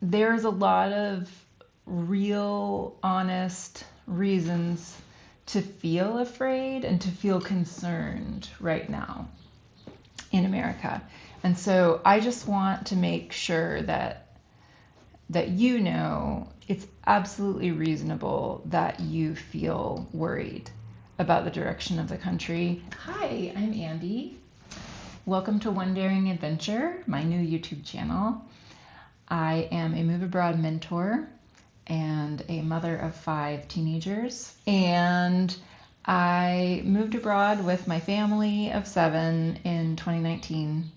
there's a lot of real, honest reasons to feel afraid and to feel concerned right now in America. And so I just want to make sure that you know it's absolutely reasonable that you feel worried about the direction of the country. Hi, I'm Andy. Welcome to One Daring Adventure, my new YouTube channel. I am a move abroad mentor and a mother of 5 teenagers. And I moved abroad with my family of 7 in 2019,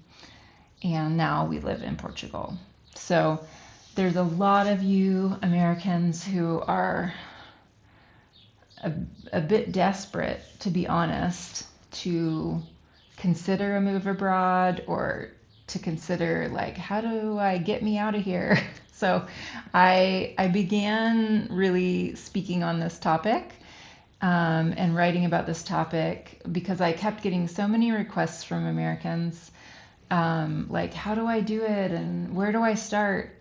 and now we live in Portugal. So there's a lot of you Americans who are a bit desperate, to be honest, to consider a move abroad or to consider, like, how do I get me out of here? So I began really speaking on this topic and writing about this topic because I kept getting so many requests from Americans, like, how do I do it and where do I start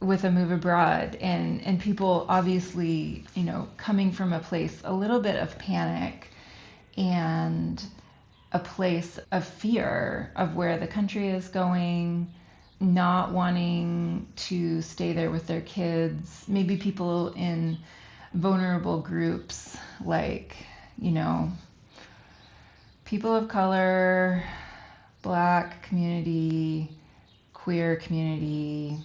with a move abroad? And people obviously, coming from a place a little bit of panic and a place of fear of where the country is going, not wanting to stay there with their kids, maybe people in vulnerable groups like, people of color, Black community, queer community.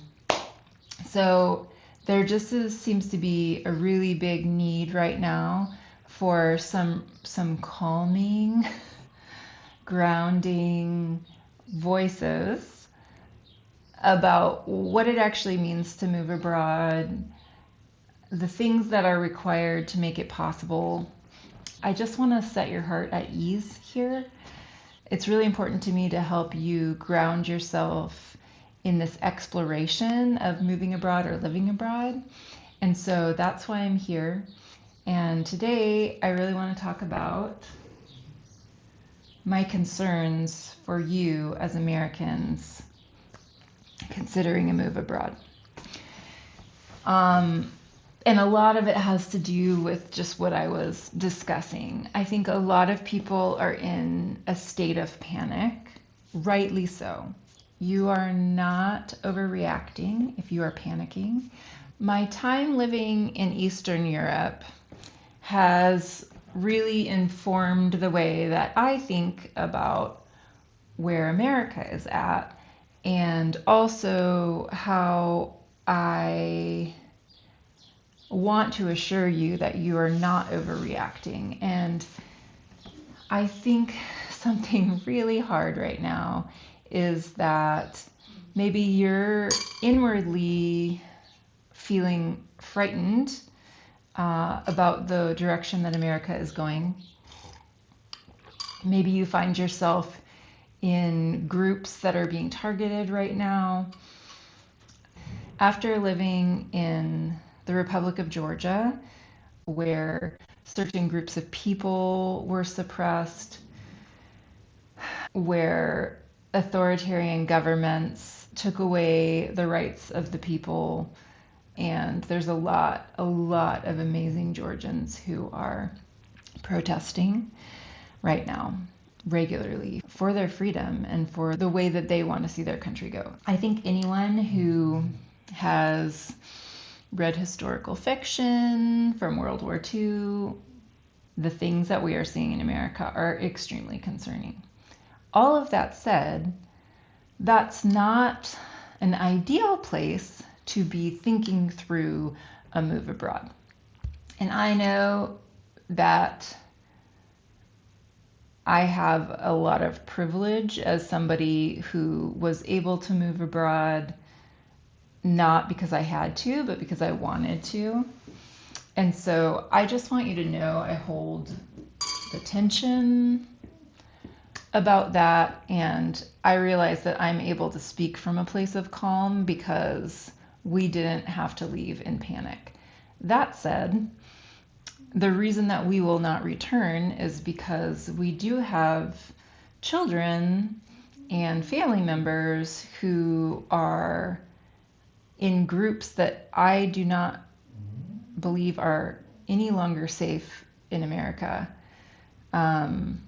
So there just seems to be a really big need right now for some calming, grounding voices about what it actually means to move abroad, the things that are required to make it possible. I just want to set your heart at ease here. It's really important to me to help you ground yourself in this exploration of moving abroad or living abroad. And so that's why I'm here. And today I really want to talk about my concerns for you as Americans considering a move abroad. And a lot of it has to do with just what I was discussing. I think a lot of people are in a state of panic, rightly so. You are not overreacting if you are panicking. My time living in Eastern Europe has really informed the way that I think about where America is at, and also how I want to assure you that you are not overreacting. And I think something really hard right now is that maybe you're inwardly feeling frightened about the direction that America is going. Maybe you find yourself in groups that are being targeted right now. After living in the Republic of Georgia, where certain groups of people were suppressed, where authoritarian governments took away the rights of the people, and there's a lot of amazing Georgians who are protesting right now regularly for their freedom and for the way that they want to see their country go. I think anyone who has read historical fiction from World War II, the things that we are seeing in America are extremely concerning. All of that said, that's not an ideal place to be thinking through a move abroad. And I know that I have a lot of privilege as somebody who was able to move abroad, not because I had to, but because I wanted to. And so I just want you to know I hold the tension about that, and I realize that I'm able to speak from a place of calm because we didn't have to leave in panic. That said, the reason that we will not return is because we do have children and family members who are in groups that I do not believe are any longer safe in America. And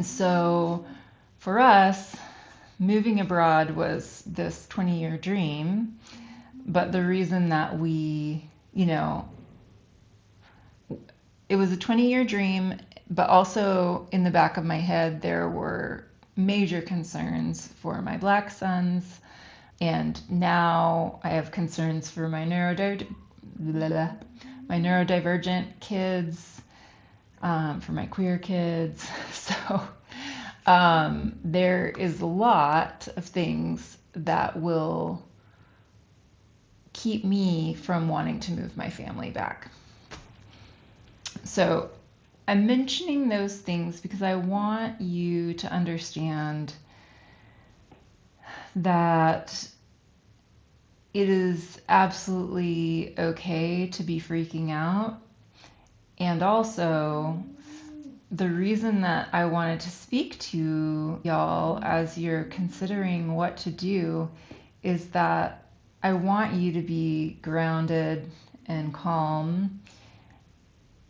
so for us, moving abroad was this 20-year dream. But the reason that it was a 20-year dream, but also in the back of my head, there were major concerns for my Black sons. And now I have concerns for my neurodivergent kids, for my queer kids. So there is a lot of things that will keep me from wanting to move my family back. So I'm mentioning those things because I want you to understand that it is absolutely okay to be freaking out. And also, the reason that I wanted to speak to y'all as you're considering what to do is that I want you to be grounded and calm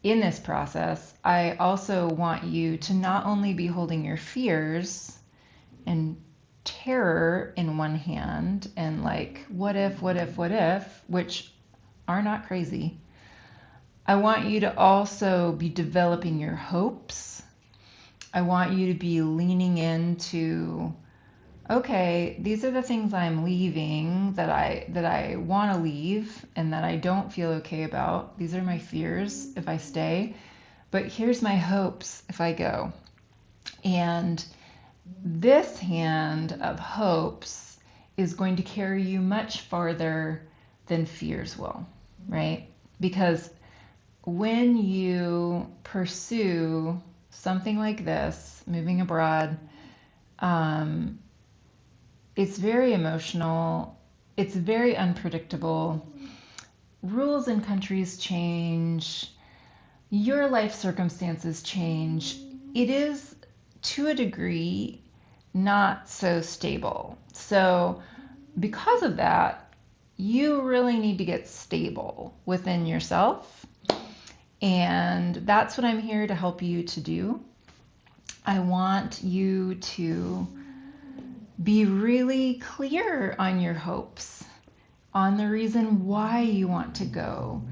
in this process. I also want you to not only be holding your fears and terror in one hand and like, what if, which are not crazy. I want you to also be developing your hopes. I want you to be leaning into, okay, these are the things I'm leaving that I want to leave and that I don't feel okay about. These are my fears if I stay, but here's my hopes if I go. And this hand of hopes is going to carry you much farther than fears will, right? Because when you pursue something like this, moving abroad, it's very emotional. It's very unpredictable. Rules in countries change. Your life circumstances change. It is, to a degree, not so stable. So because of that, you really need to get stable within yourself. And that's what I'm here to help you to do. I want you to be really clear on your hopes, on the reason why you want to go,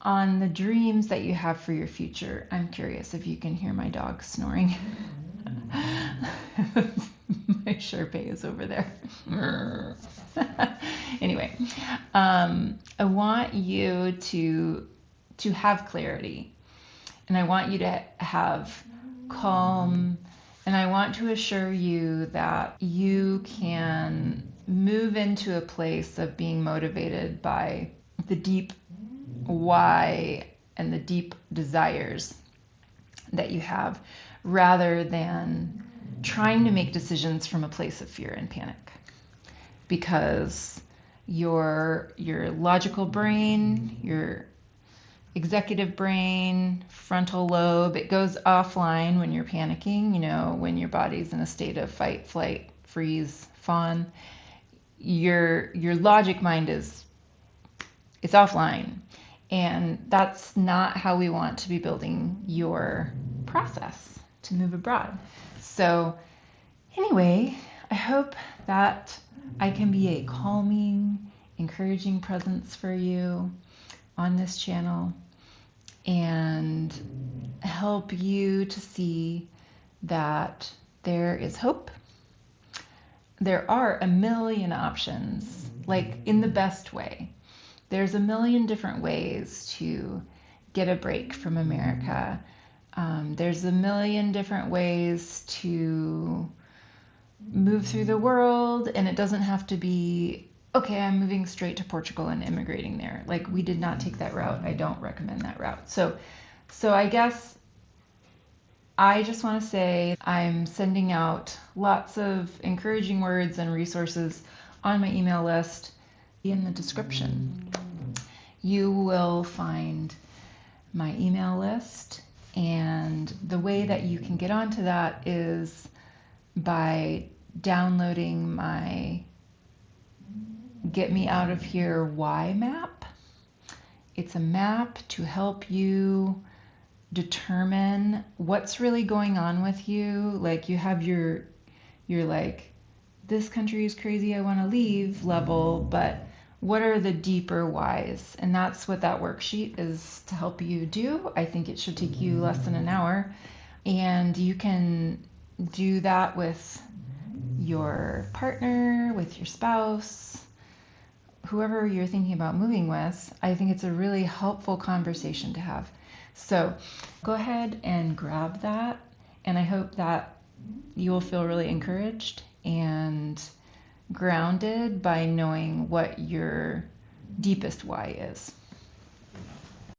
on the dreams that you have for your future. I'm curious if you can hear my dog snoring. My Sharpei is over there. Anyway, I want you to have clarity, and I want you to have calm, and I want to assure you that you can move into a place of being motivated by the deep why and the deep desires that you have, rather than trying to make decisions from a place of fear and panic. Because your logical brain, your executive brain, frontal lobe, it goes offline when you're panicking, when your body's in a state of fight, flight, freeze, fawn. Your logic mind it's offline. And that's not how we want to be building your process to move abroad. So anyway, I hope that I can be a calming, encouraging presence for you on this channel and help you to see that there is hope. There are a million options, like in the best way. There's a million different ways to get a break from America. There's a million different ways to move through the world, and it doesn't have to be, okay, I'm moving straight to Portugal and immigrating there. Like, we did not take that route. I don't recommend that route. So I guess I just want to say I'm sending out lots of encouraging words and resources on my email list in the description. You will find my email list, and the way that you can get onto that is by downloading my Get Me Out of Here Why map. It's a map to help you determine what's really going on with you. Like you have your like, this country is crazy, I want to leave level, but what are the deeper whys? And that's what that worksheet is to help you do. I think it should take you less than an hour. And you can do that with your partner, with your spouse, whoever you're thinking about moving with. I think it's a really helpful conversation to have. So go ahead and grab that. And I hope that you will feel really encouraged and grounded by knowing what your deepest why is.